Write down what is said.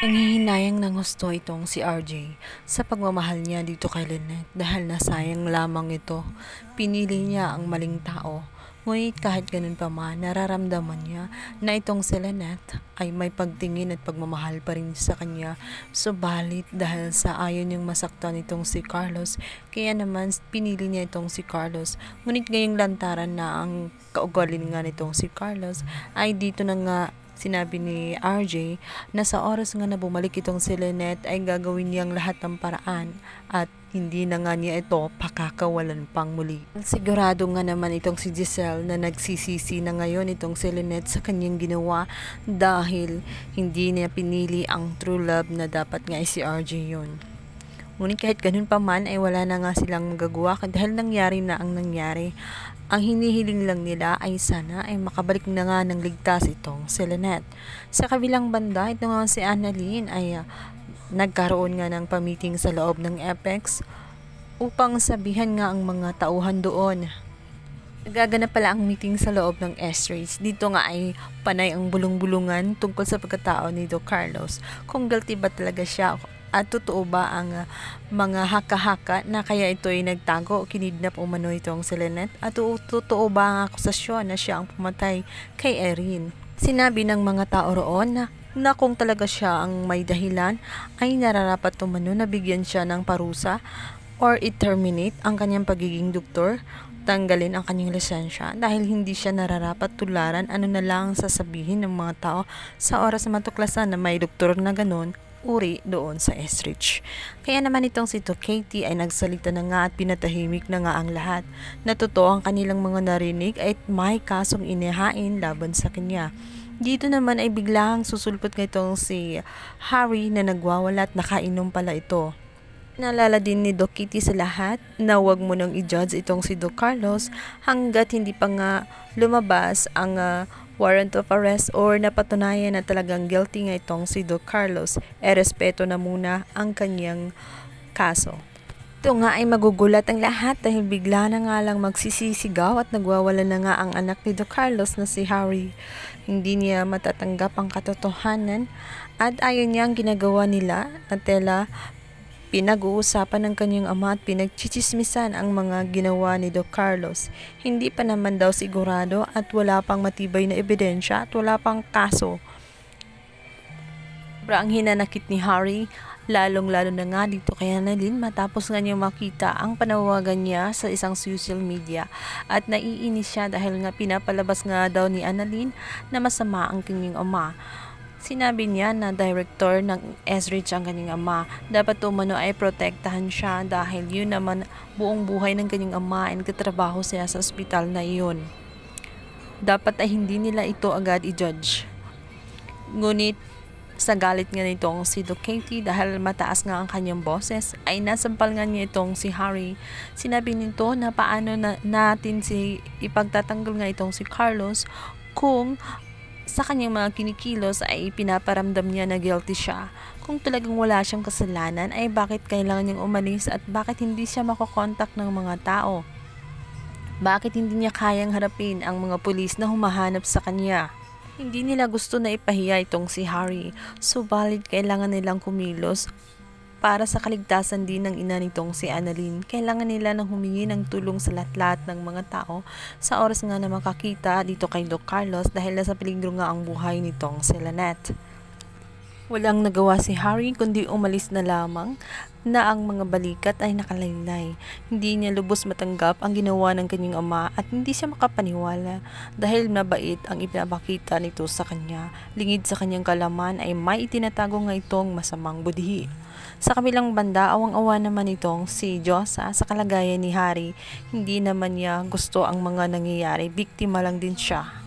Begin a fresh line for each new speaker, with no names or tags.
Nanghihinayang ng husto itong si RJ sa pagmamahal niya dito kay Lynette dahil nasayang lamang ito. Pinili niya ang maling tao. Ngunit kahit ganun pa man, nararamdaman niya na itong si Lynette ay may pagtingin at pagmamahal pa rin sa kanya. Subalit dahil sa ayaw niyang masaktan itong si Carlos, kaya naman pinili niya itong si Carlos. Ngunit ngayong lantaran na ang kaugalingan nitong si Carlos ay dito na nga sinabi ni RJ na sa oras nga na bumalik itong si Lynette ay gagawin niyang lahat ng paraan at hindi na nga niya ito pakakawalan pang muli. Sigurado nga naman itong si Giselle na nagsisisi na ngayon itong si Lynette sa kanyang ginawa dahil hindi niya pinili ang true love na dapat nga ay si RJ yun. Ngunit kahit ganun pa man ay wala na nga silang magagawa dahil nangyari na ang nangyari. Ang hinihiling lang nila ay sana ay makabalik na nga ng ligtas itong si Lynette. Sa kabilang banda, ito nga si Annalyn ay nagkaroon nga ng pamiting sa loob ng Apex upang sabihan nga ang mga tauhan doon. Gaganap pala ang meeting sa loob ng S-Race. Dito nga ay panay ang bulong-bulungan tungkol sa pagkatao ni Doc Carlos. Kung guilty ba talaga siya at totoo ba ang mga haka-haka na kaya ito ay nagtago o kinidnap umano itong si Lynette? At totoo ba ang akusasyon na siya ang pumatay kay Erin? Sinabi ng mga tao roon na kung talaga siya ang may dahilan ay nararapat umano na bigyan siya ng parusa or i-terminate ang kanyang pagiging doktor, tanggalin ang kanyang lisensya dahil hindi siya nararapat tularan ano na lang sasabihin ng mga tao sa oras na matuklasan na may doktor na ganon uri doon sa Estridge. Kaya naman itong si Katie ay nagsalita na nga at pinatahimik na nga ang lahat. Na totoo ang kanilang mga narinig at may kasong inihain laban sa kanya. Dito naman ay biglang susulpot nga itong si Harry na nagwawala at nakainom pala ito. Naalala din ni Doc Kitty sa lahat na huwag mo nang i-judge itong si Doc Carlos hanggat hindi pa nga lumabas ang warrant of arrest or napatunayan na talagang guilty nga itong si Doc Carlos. Respeto na muna ang kanyang kaso. Ito nga ay magugulat ang lahat dahil bigla na nga lang magsisisigaw at nagwawala na nga ang anak ni Doc Carlos na si Harry. Hindi niya matatanggap ang katotohanan at ayaw niya ang ginagawa nila na tela pinag-uusapan ng kanyang ama at pinagchichismisan ang mga ginawa ni Doc Carlos. Hindi pa naman daw sigurado at wala pang matibay na ebidensya at wala pang kaso. Sobrang hinanakit ni Harry, lalong-lalo na nga dito kay Annalyn matapos nga niya makita ang panawagan niya sa isang social media at naiinis siya dahil nga pinapalabas nga daw ni Annalyn na masama ang kanyang ama. Sinabi niya na director ng Esrich ang kanyang ama. Dapat umano ay protektahan siya dahil yun naman buong buhay ng kanyang ama ay nagtatrabaho siya sa ospital na iyon. Dapat ay hindi nila ito agad i-judge. Ngunit sa galit nga nitong si Doc Katie dahil mataas nga ang kanyang boses ay nasampal nga niya itong si Harry. Sinabi nito na paano natin si ipagtatanggol nga itong si Carlos kung sa kanyang mga kinikilos ay pinaparamdam niya na guilty siya. Kung talagang wala siyang kasalanan ay bakit kailangan niyang umalis at bakit hindi siya makokontak ng mga tao? Bakit hindi niya kayang harapin ang mga pulis na humahanap sa kanya? Hindi nila gusto na ipahiya itong si Harry, subalit kailangan nilang kumilos para sa kaligtasan din ng ina nitong si Annalyn. Kailangan nila nang humingi ng tulong sa lahat-lahat ng mga tao sa oras nga na makakita dito kay Doc Carlos dahil nasa peligro nga ang buhay nitong si Lynette. Walang nagawa si Harry kundi umalis na lamang na ang mga balikat ay nakalaylay. Hindi niya lubos matanggap ang ginawa ng kanyang ama at hindi siya makapaniwala dahil mabait ang ipinapakita nito sa kanya. Lingid sa kanyang kalaman ay may itinatago nga itong masamang budhi. Sa kabilang banda, awang-awa naman itong si Josa sa kalagayan ni Harry. Hindi naman niya gusto ang mga nangyayari, biktima lang din siya.